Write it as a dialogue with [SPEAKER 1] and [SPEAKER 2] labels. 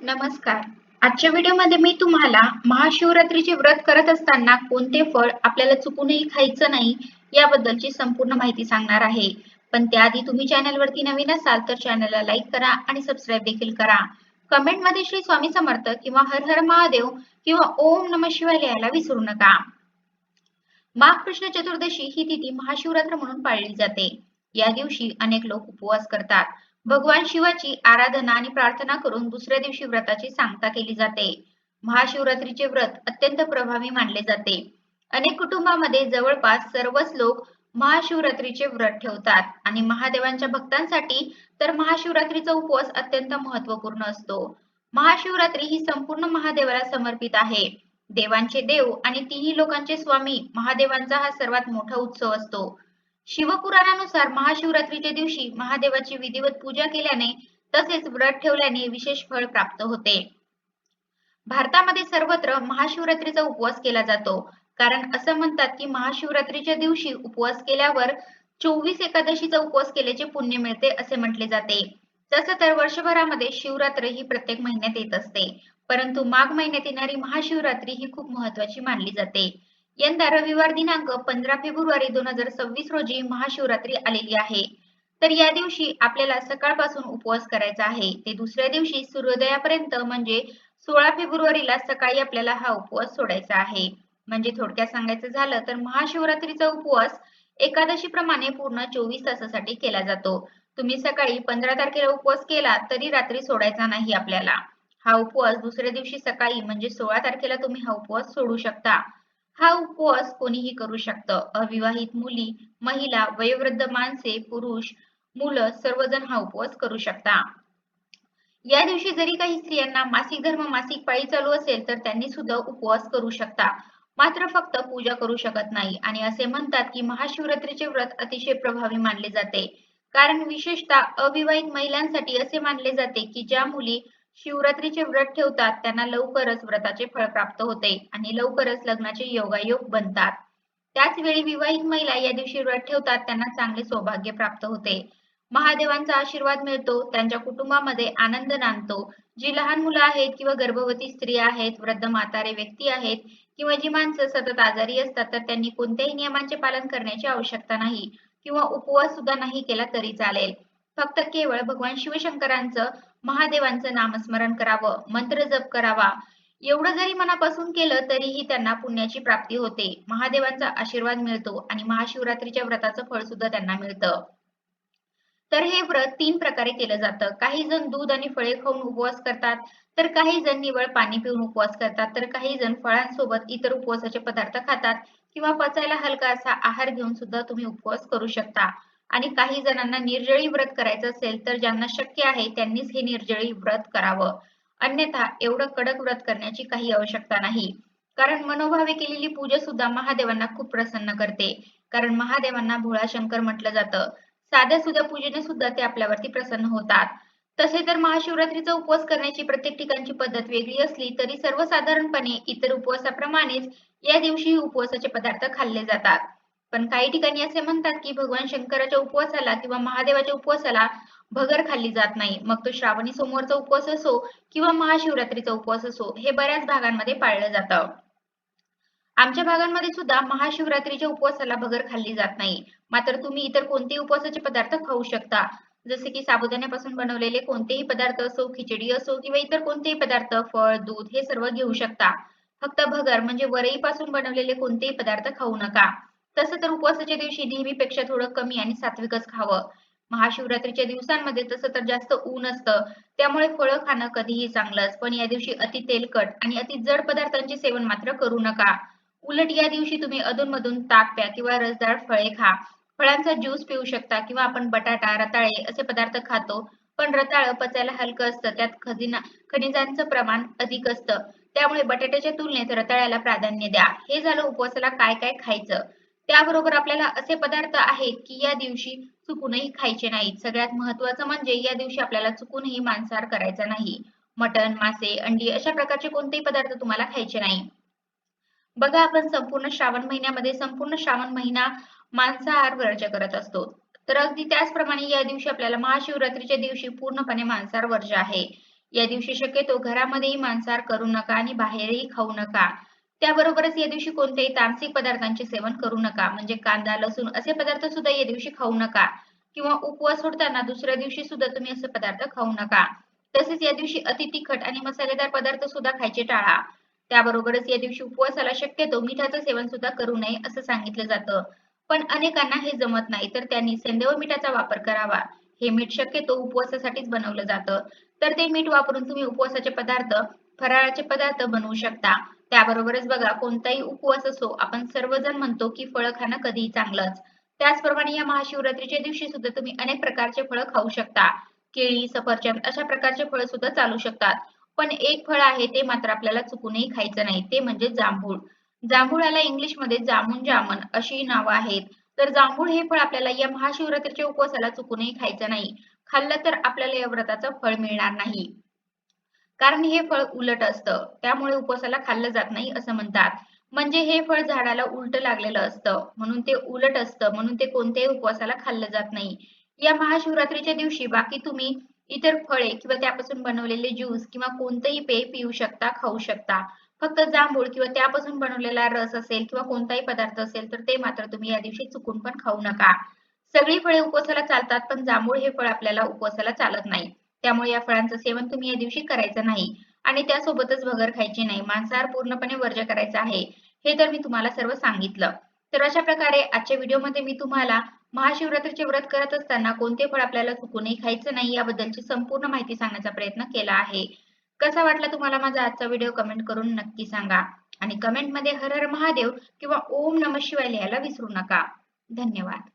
[SPEAKER 1] नमस्कार. आजच्या व्हिडिओमध्ये मी तुम्हाला महाशिवरात्रीचे व्रत करत असताना कोणते फळ आपल्याला चुकूनही खायचं नाही याबद्दलची संपूर्ण माहिती सांगणार आहे. पण त्याआधी तुम्ही चॅनलवरती नवीन असाल तर चॅनलला लाईक करा आणि सबस्क्राईब देखील करा. कमेंटमध्ये श्री स्वामी समर्थ किंवा हर हर महादेव किंवा ओम नमः शिवाय लिहायला विसरू नका. माघ कृष्ण चतुर्दशी ही तिथी महाशिवरात्र म्हणून पाळली जाते. या दिवशी अनेक लोक उपवास करतात. भगवान शिवाची आराधना आणि प्रार्थना करून दुसऱ्या दिवशी व्रताची सांगता केली जाते. महाशिवरात्रीचे व्रत अत्यंत प्रभावी मानले जाते. अनेक कुटुंबामध्ये जवळपास सर्वच लोक महाशिवरात्रीचे व्रत ठेवतात आणि महादेवांच्या भक्तांसाठी तर महाशिवरात्रीचा उपवास अत्यंत महत्त्वपूर्ण असतो. महाशिवरात्री ही संपूर्ण महादेवाला समर्पित आहे. देवांचे देव आणि तिन्ही लोकांचे स्वामी महादेवांचा हा सर्वात मोठा उत्सव असतो. शिवपुराणानुसार महाशिवरात्रीच्या दिवशी महादेवाची विधिवत पूजा केल्याने तसेच व्रत ठेवल्याने विशेष फळ प्राप्त होते. भारतामध्ये सर्वत्र महाशिवरात्रीचा उपवास केला जातो. कारण असं म्हणतात की महाशिवरात्रीच्या दिवशी उपवास केल्यावर 24 एकादशीचा उपवास केल्याचे पुण्य मिळते असे म्हटले जाते. तसं तर वर्षभरामध्ये शिवरात्र ही प्रत्येक महिन्यात येत असते. परंतु माघ महिन्यात येणारी महाशिवरात्री ही खूप महत्त्वाची मानली जाते. यंदा रविवार दिनांक 15 फेब्रुवारी 2026 रोजी महाशिवरात्री आलेली आहे. तर या दिवशी आपल्याला सकाळपासून उपवास करायचा आहे. ते दुसऱ्या दिवशी सूर्योदयापर्यंत म्हणजे 16 फेब्रुवारीला सकाळी आपल्याला हा उपवास सोडायचा आहे. म्हणजे थोडक्यात सांगायचं झालं तर महाशिवरात्रीचा उपवास एकादशी प्रमाणे पूर्ण 24 तासासाठी केला जातो. तुम्ही सकाळी 15 तारखेला उपवास केला तरी रात्री सोडायचा नाही आपल्याला. हा उपवास दुसऱ्या दिवशी सकाळी म्हणजे 16 तारखेला तुम्ही हा उपवास सोडू शकता. हा उपवास कोणीही करू शकतं. अविवाहित मुली, महिला, वयोवृद्ध माणसे, पुरुष, मुलं सर्वजण हा उपवास करू शकता. या दिवशी जरी काही स्त्रियांना मासिक धर्म मासिक पाळी चालू असेल तर त्यांनी सुद्धा उपवास करू शकता. मात्र फक्त पूजा करू शकत नाही आणि असे म्हणतात की महाशिवरात्रीचे व्रत अतिशय प्रभावी मानले जाते. कारण विशेषतः अविवाहित महिलांसाठी असे मानले जाते की ज्या मुली शिवरात्रीचे व्रत ठेवतात त्यांना लवकरच व्रताचे फळ प्राप्त होते आणि लवकरच लग्नाचे योगायोग बनतात. त्याच वेळी विवाहित महिला या दिवशी व्रत ठेवतात त्यांना चांगले सौभाग्य प्राप्त होते. महादेवांचा आशीर्वाद मिळतो, त्यांच्या कुटुंबामध्ये आनंद नांदतो. जी लहान मुलं आहेत किंवा गर्भवती स्त्रिया आहेत, वृद्ध म्हातारे व्यक्ती आहेत किंवा जी माणसं सतत आजारी असतात तर त्यांनी कोणत्याही नियमांचे पालन करण्याची आवश्यकता नाही किंवा उपवास सुद्धा नाही केला तरी चालेल. फक्त केवळ भगवान शिवशंकरांचं महादेवांचं नामस्मरण करावं, मंत्र जप करावा. एवढं जरी मनापासून केलं तरीही त्यांना पुण्याची प्राप्ती होते. महादेवांचा आशीर्वाद मिळतो आणि महाशिवरात्रीच्या व्रताचं फळ सुद्धा त्यांना मिळतं. तर हे व्रत 3 प्रकारे केलं जातं. काही जण दूध आणि फळे खाऊन उपवास करतात, तर काही जण निव्वळ पाणी पिऊन उपवास करतात, तर काही जण फळांसोबत इतर उपवासाचे पदार्थ खातात किंवा पचायला हलका असा आहार घेऊन सुद्धा तुम्ही उपवास करू शकता. आणि काही जणांना निर्जळी व्रत करायचं असेल तर ज्यांना शक्य आहे त्यांनीच हे निर्जळी व्रत करावं. अन्यथा एवढं कडक व्रत करण्याची काही आवश्यकता नाही. कारण मनोभावे केलेली पूजा सुद्धा महादेवांना खूप प्रसन्न करते. कारण महादेवांना भोळा शंकर म्हटलं जातं. साध्या सुध्या पूजेने सुद्धा ते आपल्यावरती प्रसन्न होतात. तसे तर महाशिवरात्रीचा उपवास करण्याची प्रत्येक ठिकाणची पद्धत वेगळी असली तरी सर्वसाधारणपणे इतर उपवासाप्रमाणेच या दिवशी उपवासाचे पदार्थ खाल्ले जातात. पण काही ठिकाणी असे म्हणतात की भगवान शंकराच्या उपवासाला किंवा महादेवाच्या उपवासाला भगर खाल्ली जात नाही. मग तो श्रावणी सोमवारचा उपवास असो किंवा महाशिवरात्रीचा उपवास असो, हे बऱ्याच भागांमध्ये पाळलं जातं. आमच्या भागांमध्ये सुद्धा महाशिवरात्रीच्या उपवासाला भगर खाल्ली जात नाही. मात्र तुम्ही इतर कोणतेही उपवासाचे पदार्थ खाऊ शकता. जसे की साबुदाण्यापासून बनवलेले कोणतेही पदार्थ असो, खिचडी असो किंवा इतर कोणतेही पदार्थ, फळ, दूध हे सर्व घेऊ शकता. फक्त भगर म्हणजे वरईपासून बनवलेले कोणतेही पदार्थ खाऊ नका. तसं तर उपवासाच्या दिवशी नेहमीपेक्षा थोडं कमी आणि सात्विकच खावं. महाशिवरात्रीच्या दिवसांमध्ये तसं तर जास्त ऊन असतं, त्यामुळे फळं खाणं कधीही चांगलंच. पण या दिवशी अति तेलकट आणि अति जड पदार्थांचे सेवन मात्र करू नका. उलट या दिवशी तुम्ही अधूनमधून ताक प्या किंवा रसदार फळे खा. फळांचा ज्यूस पिऊ शकता किंवा आपण बटाटा, रताळे असे पदार्थ खातो. पण रताळं पचायला हलकं असतं, त्यात खनिजांचं प्रमाण अधिक असतं. त्यामुळे बटाट्याच्या तुलनेत रताळ्याला प्राधान्य द्या. हे झालं उपवासाला काय काय खायचं. त्याबरोबर आपल्याला असे पदार्थ आहेत की या दिवशी चुकूनही खायचे नाहीत. सगळ्यात महत्त्वाचं म्हणजे या दिवशी आपल्याला चुकूनही मांसाहार करायचा नाही. मटण, मासे, अंडी अशा प्रकारचे कोणतेही पदार्थ तुम्हाला खायचे नाही. बघा आपण संपूर्ण श्रावण महिन्यामध्ये संपूर्ण श्रावण महिना मांसाहार वर्ज्य करत असतो. तर अगदी त्याचप्रमाणे या दिवशी आपल्याला महाशिवरात्रीच्या दिवशी पूर्णपणे मांसाहार वर्ज्य आहे. या दिवशी शक्यतो घरामध्येही मांसाहार करू नका आणि बाहेरही खाऊ नका. त्याबरोबरच या दिवशी कोणत्याही तामसिक पदार्थांचे सेवन करू नका, म्हणजे कांदा, लसूण असे पदार्थ सुद्धा या दिवशी खाऊ नका किंवा उपवास सोडताना दुसऱ्या दिवशी सुद्धा तुम्ही असे पदार्थ खाऊ नका. तसेच या दिवशी अति तिखट आणि मसालेदार पदार्थ सुद्धा खायचे टाळा. त्याबरोबरच या दिवशी उपवासाला शक्यतो मिठाचं सेवन सुद्धा करू नये असं सांगितलं जातं. पण अनेकांना हे जमत नाही, तर त्यांनी सेंधव मिठाचा वापर करावा. हे मीठ शक्यतो उपवासासाठीच बनवलं जातं. तर ते मीठ वापरून तुम्ही उपवासाचे पदार्थ, फराळाचे पदार्थ बनवू शकता. त्याबरोबरच बघा, कोणताही उपवास असो, आपण सर्वजण म्हणतो की फळं खाणं कधीही चांगलंच. त्याचप्रमाणे या महाशिवरात्रीच्या दिवशी सुद्धा तुम्ही अनेक प्रकारचे फळं खाऊ शकता. केळी, सफरचंद अशा प्रकारचे फळं सुद्धा चालू शकतात. पण एक फळ आहे ते मात्र आपल्याला चुकूनही खायचं नाही, ते म्हणजे जांभूळ. जांभुळाला इंग्लिशमध्ये जामुन जामन अशी नावं आहेत. तर जांभूळ हे फळ आपल्याला या महाशिवरात्रीच्या उपवासाला चुकूनही खायचं नाही. खाल्लं तर आपल्याला या व्रताचं फळ मिळणार नाही. कारण हे फळ उलट असतं, त्यामुळे उपवासाला खाल्लं जात नाही असं म्हणतात. म्हणजे हे फळ झाडाला उलटं लागलेलं असतं, म्हणून ते उलट असतं, म्हणून ते कोणत्याही उपवासाला खाल्लं जात नाही. या महाशिवरात्रीच्या दिवशी बाकी तुम्ही इतर फळे किंवा त्यापासून बनवलेले ज्यूस किंवा कोणतंही पेय पिऊ शकता, खाऊ शकता. फक्त जांभूळ किंवा त्यापासून बनवलेला रस असेल किंवा कोणताही पदार्थ असेल, तर ते मात्र तुम्ही या दिवशी चुकून पण खाऊ नका. सगळी फळे उपवासाला चालतात, पण जांभूळ हे फळ आपल्याला उपवासाला चालत नाही. त्यामुळे या फळांचं सेवन तुम्ही या दिवशी करायचं नाही आणि त्यासोबतच भगर खायची नाही. मांसाहार पूर्णपणे वर्ज्य करायचा आहे. हे तर मी तुम्हाला सर्व सांगितलं. तर अशा प्रकारे आजच्या व्हिडिओमध्ये मी तुम्हाला महाशिवरात्रीचे व्रत करत असताना कोणते फळ आपल्याला चुकूनही खायचं नाही याबद्दलची संपूर्ण माहिती सांगण्याचा प्रयत्न केला आहे. कसा वाटला तुम्हाला माझा आजचा व्हिडिओ कमेंट करून नक्की सांगा आणि कमेंटमध्ये हर हर महादेव किंवा ओम नमः शिवाय लिहायला विसरू नका. धन्यवाद.